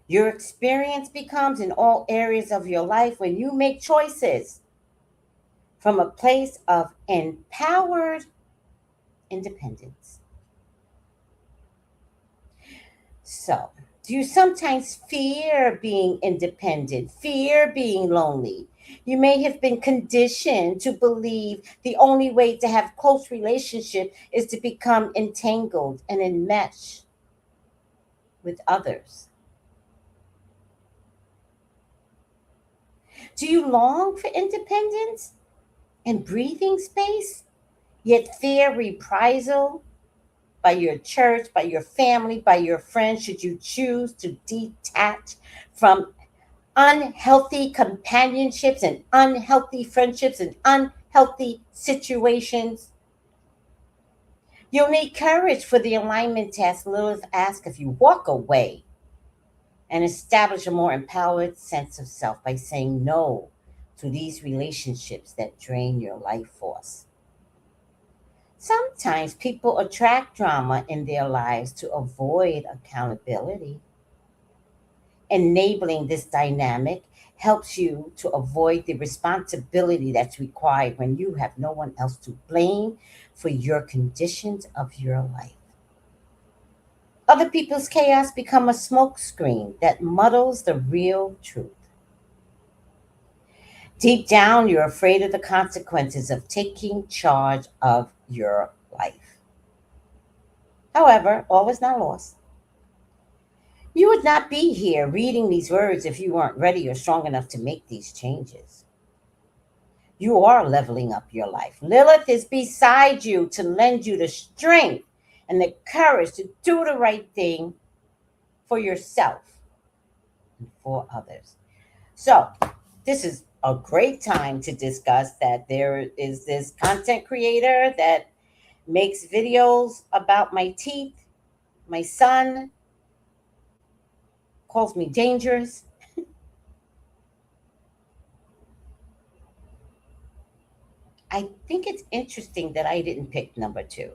your experience becomes in all areas of your life when you make choices from a place of empowered independence. So, do you sometimes fear being independent, fear being lonely? You may have been conditioned to believe the only way to have close relationship is to become entangled and enmeshed with others. Do you long for independence and breathing space, yet fear reprisal by your church, by your family, by your friends, should you choose to detach from unhealthy companionships and unhealthy friendships and unhealthy situations? You'll need courage for the alignment test Lilith asks if you walk away and establish a more empowered sense of self by saying no to these relationships that drain your life force. Sometimes people attract drama in their lives to avoid accountability. Enabling this dynamic helps you to avoid the responsibility that's required when you have no one else to blame for your conditions of your life. Other people's chaos become a smokescreen that muddles the real truth. Deep down, you're afraid of the consequences of taking charge of your life. However, all is not lost. You would not be here reading these words if you weren't ready or strong enough to make these changes. You are leveling up your life. Lilith is beside you to lend you the strength and the courage to do the right thing for yourself and for others. So, this is a great time to discuss that there is this content creator that makes videos about my teeth. My son calls me dangerous. I think it's interesting that I didn't pick number two.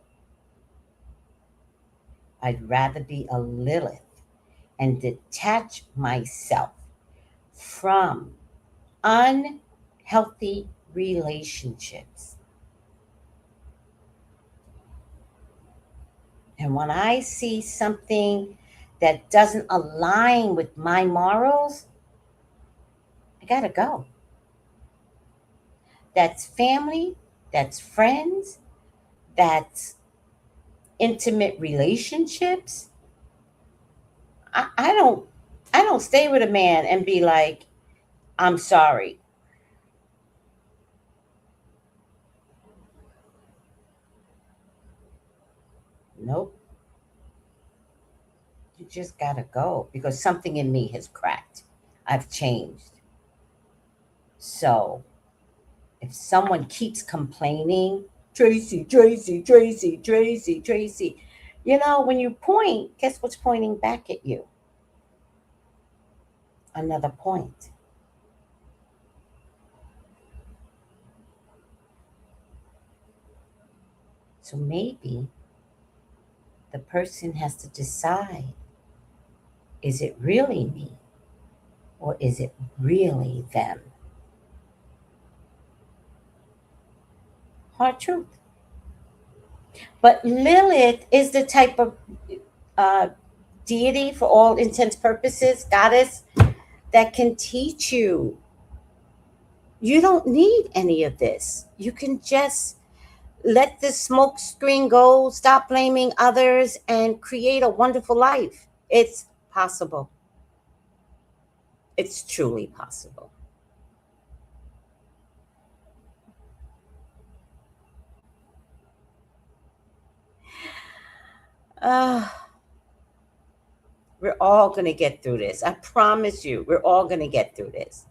I'd rather be a Lilith and detach myself from unhealthy relationships. And when I see something that doesn't align with my morals, I gotta go. That's family, that's friends, that's intimate relationships. I don't stay with a man and be like, I'm sorry. Nope. You just gotta go because something in me has cracked. I've changed. So if someone keeps complaining, Tracy, Tracy, Tracy, Tracy, Tracy, when you point, guess what's pointing back at you? Another point. So maybe the person has to decide, is it really me or is it really them? Hard truth. But Lilith is the type of uh, deity, for all intents purposes, goddess, that can teach you. You don't need any of this. You can just let this smoke screen go, stop blaming others, and create a wonderful life. It's possible. It's truly possible. Uh, we're all going to get through this. I promise you, we're all going to get through this.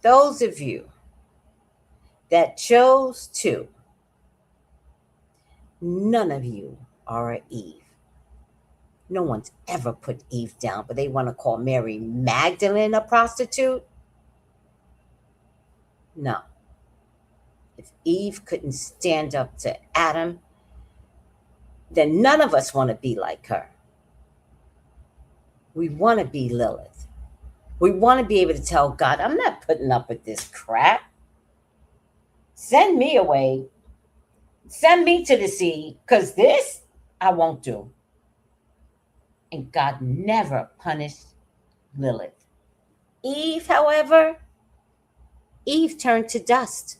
Those of you that chose to, none of you are a Eve. No one's ever put Eve down, but they want to call Mary Magdalene a prostitute. No. If Eve couldn't stand up to Adam, then none of us want to be like her. We want to be Lilith. We want to be able to tell God, I'm not putting up with this crap. Send me away. Send me to the sea, because this I won't do. And God never punished Lilith. Eve, however, Eve turned to dust.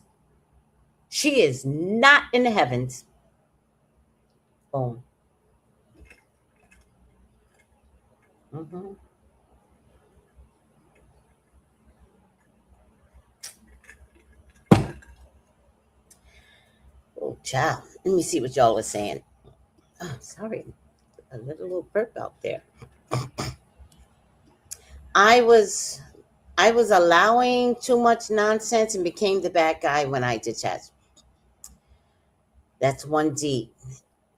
She is not in the heavens. Boom. Mm-hmm. Oh, child. Let me see what y'all are saying. Oh, sorry. A little burp out there. I was I was allowing too much nonsense and became the bad guy when I detached. That's one deep.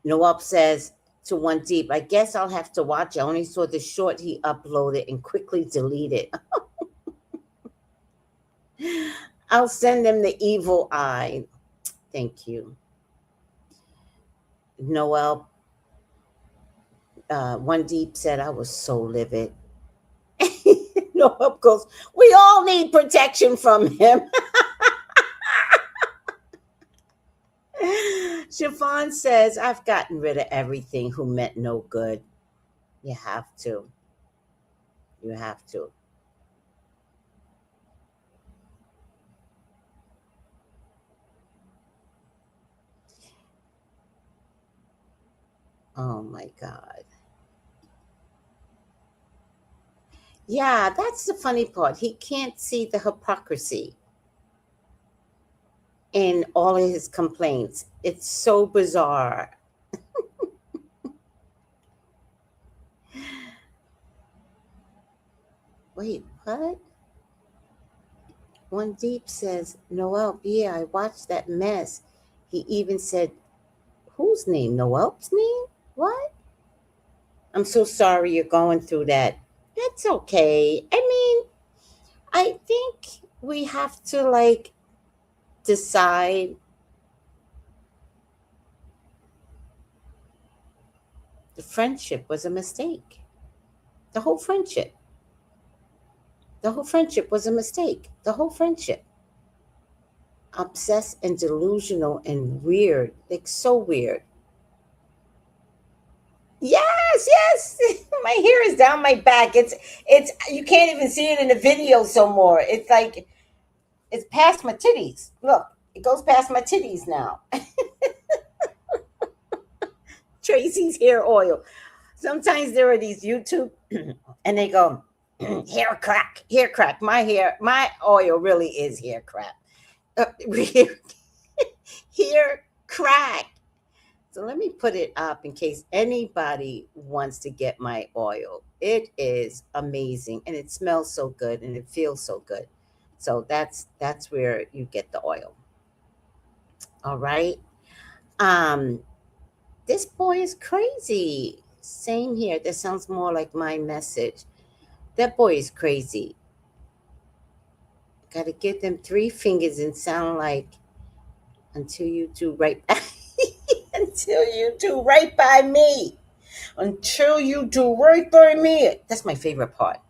Noel says to one deep, I guess I'll have to watch. I only saw the short he uploaded and quickly deleted. I'll send them the evil eye. Thank you. Noel, one deep said I was so livid. Noel goes, we all need protection from him. Chiffon says, I've gotten rid of everything who meant no good. You have to. You have to. Oh my God. Yeah, that's the funny part. He can't see the hypocrisy in all of his complaints. It's so bizarre. Wait, what? One Deep says, Noel, yeah, I watched that mess. He even said, whose name? Noel's name? What? I'm so sorry you're going through that. That's okay. I mean, I think we have to like decide the friendship was a mistake. The whole friendship. The whole friendship was a mistake. The whole friendship. Obsessed and delusional and weird. Like so weird. Yes, yes. My hair is down my back. It's you can't even see it in the video so more. It's like it's past my titties. Look, it goes past my titties now. Tracy's hair oil. Sometimes there are these YouTube and they go hair crack, hair crack. My oil really is hair crack. Hair crack. So let me put it up in case anybody wants to get my oil. It is amazing and it smells so good and it feels so good. So that's where you get the oil. All right. Um this boy is crazy. Same here. That sounds more like my message. That boy is crazy. Got to give them three fingers and sound like until you do right by until you do right by me. Until you do right by me. That's my favorite part.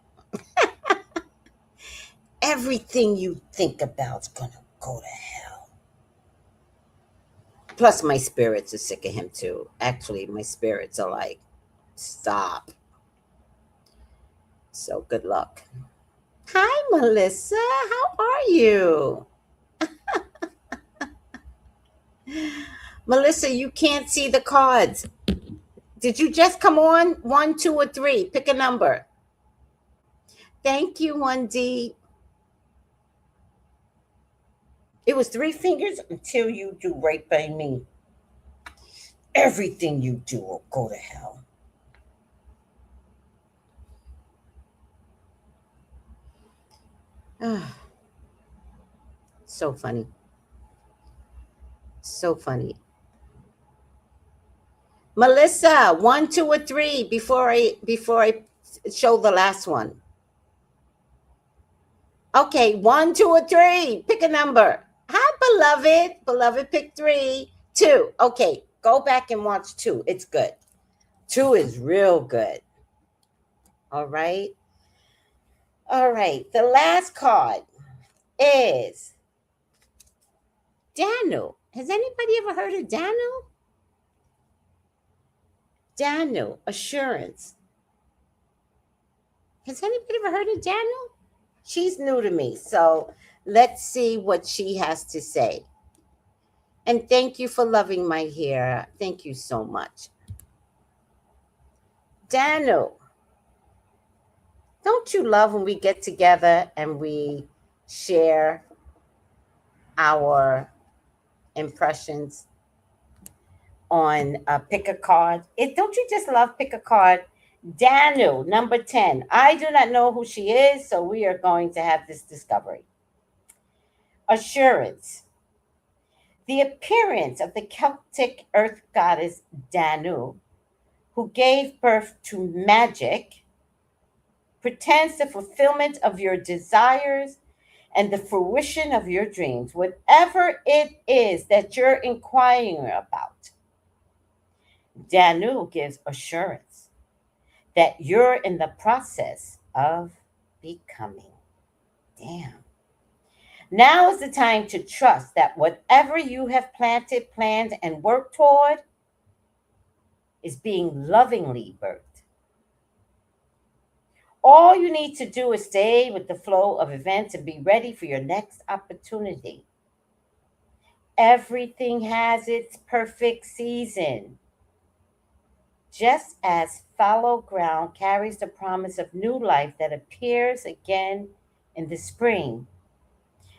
Everything you think about's gonna go to hell. Plus, my spirits are sick of him too. Actually, my spirits are like, stop. So good luck. Hi, Melissa. How are you? Melissa, you can't see the cards. Did you just come on? One, two, or three? Pick a number. Thank you, 1D. It was three fingers until you do right by me. Everything you do will go to hell. Ah, so funny. So funny. Melissa, one, two, or three before I show the last one. Okay, one, two, or three. Pick a number. Hi, beloved. Beloved, pick three. Two. Okay, go back and watch two. It's good. Two is real good. All right. All right. The last card is Daniel. Has anybody ever heard of Daniel? Daniel, assurance. Has anybody ever heard of Daniel? She's new to me. So let's see what she has to say. And thank you for loving my hair. Thank you so much. Daniel, don't you love when we get together and we share our impressions on pick a card? Don't you just love pick a card? Daniel, number 10. I do not know who she is, so we are going to have this discovery. Assurance. The appearance of the Celtic earth goddess Danu, who gave birth to magic, pretends the fulfillment of your desires and the fruition of your dreams, whatever it is that you're inquiring about. Danu gives assurance that you're in the process of becoming. Damn. Now is the time to trust that whatever you have planted, planned, and worked toward is being lovingly birthed. All you need to do is stay with the flow of events and be ready for your next opportunity. Everything has its perfect season. Just as fallow ground carries the promise of new life that appears again in the spring,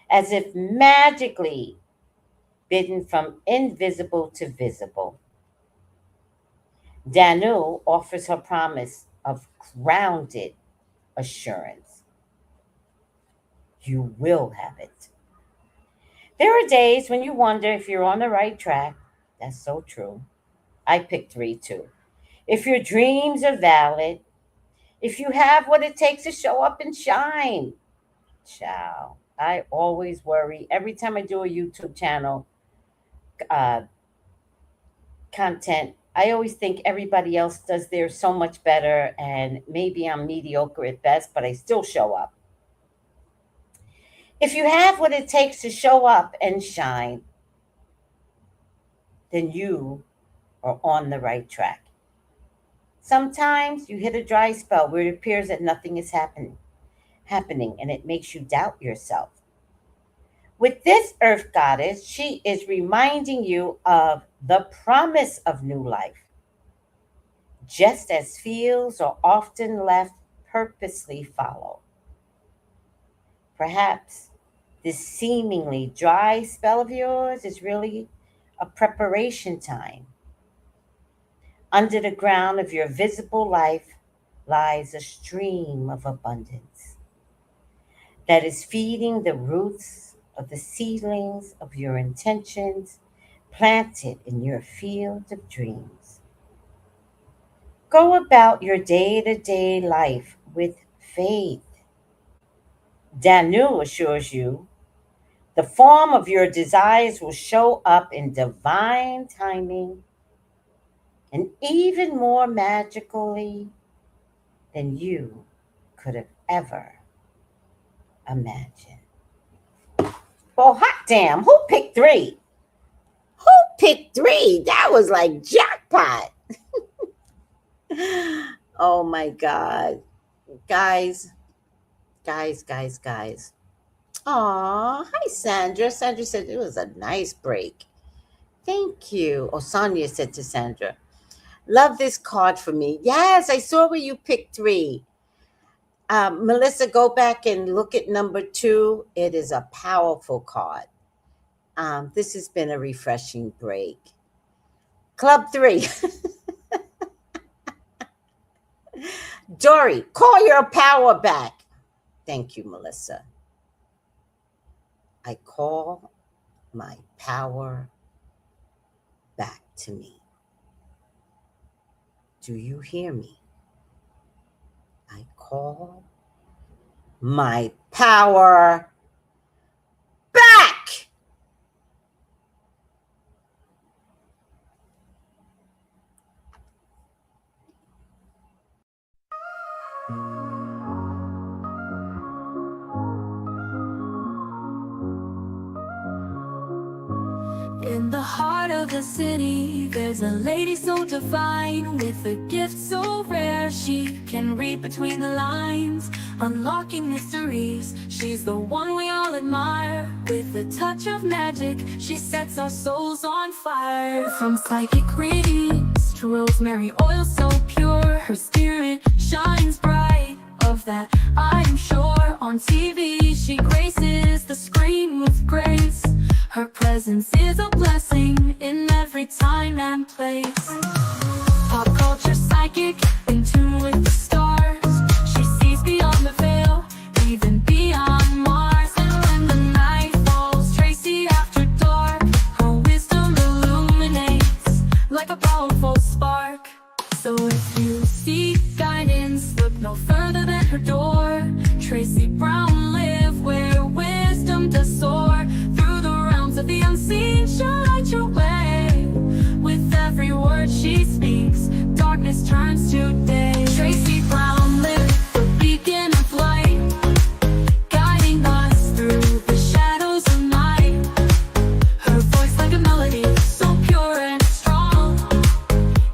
as if magically bidden from invisible to visible. Danu offers her promise of grounded assurance. You will have it. There are days when you wonder if you're on the right track. That's so true. I picked three too. If your dreams are valid, If you have what it takes to show up and shine. Ciao. I always worry every time I do a YouTube channel uh, content. I always think everybody else does theirs so much better, and maybe I'm mediocre at best, but I still show up. If you have what it takes to show up and shine, then you are on the right track. Sometimes you hit a dry spell where it appears that nothing is happening, and it makes you doubt yourself. With this earth goddess, she is reminding you of the promise of new life. Just as fields are often left purposely fallow. Perhaps this seemingly dry spell of yours is really a preparation time. Under the ground of your visible life lies a stream of abundance that is feeding the roots of the seedlings of your intentions planted in your field of dreams. Go about your day-to-day life with faith. Danu assures you the form of your desires will show up in divine timing and even more magically than you could have ever imagined. Well, hot damn, who picked 3? Who picked 3? That was like jackpot. Oh my God. Guys. Aw, hi Sandra. Sandra said it was a nice break. Thank you. Oh, Sonia said to Sandra, love this card for me. Yes, I saw where you picked 3. Melissa, go back and look at number 2. It is a powerful card. This has been a refreshing break. Club 3. Dory, call your power back. Thank you, Melissa. I call my power back to me. Do you hear me? I call my power back. In the heart of the city, there's a lady so divine, with a gift so rare she can read between the lines, unlocking mysteries. She's the one we all admire. With a touch of magic, she sets our souls on fire. From psychic readings to rosemary oil so pure, her spirit shines bright. Of that I'm sure. On TV she graces the screen with grace. Her presence is a blessing in every time and place. Pop culture psychic, in tune with the stars. She sees beyond the veil, even beyond Mars. And when the night falls, Tracy after dark, her wisdom illuminates like a powerful spark. So if you seek guidance, look no further than her door. Tracy Brown live where wisdom does soar. Through the realms of the unseen, she'll light your way. With every word she speaks, darkness turns to day. Tracy Brown live, the beacon of light, guiding us through the shadows of night. Her voice like a melody, so pure and strong.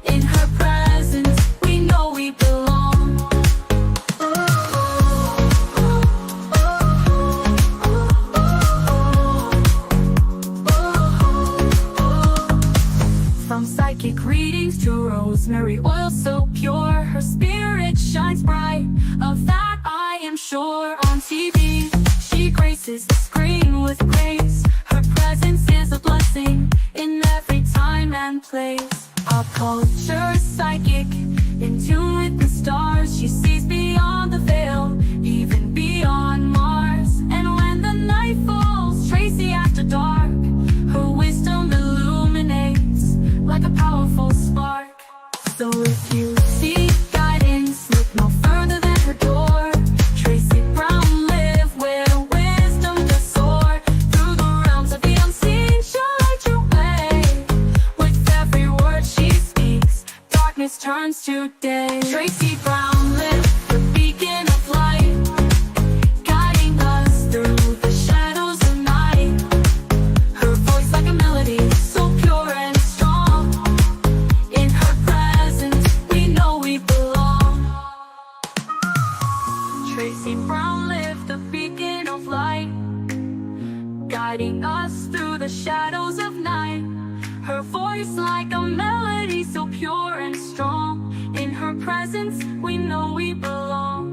In her presence, we know we belong. From psychic readings to rosemary oil so pure, her spirit shines bright. Of that I am sure. On TV, she graces the screen with grace. Her presence is a blessing in every time and place. Pop culture psychic, in tune with the stars. She sees beyond the veil, even beyond Mars. And when the night falls, Tracy after dark, her wisdom illuminates like a powerful spark. So if you seek guidance, look no further than turns to day. Tracy Brown lit the beacon of light, guiding us through the shadows of night. Her voice like a melody, so pure and strong. In her presence, we know we belong. Tracy Brown lit the beacon of light, guiding us through the shadows of night. Her voice like a melody, so pure and strong. In her presence, we know we belong.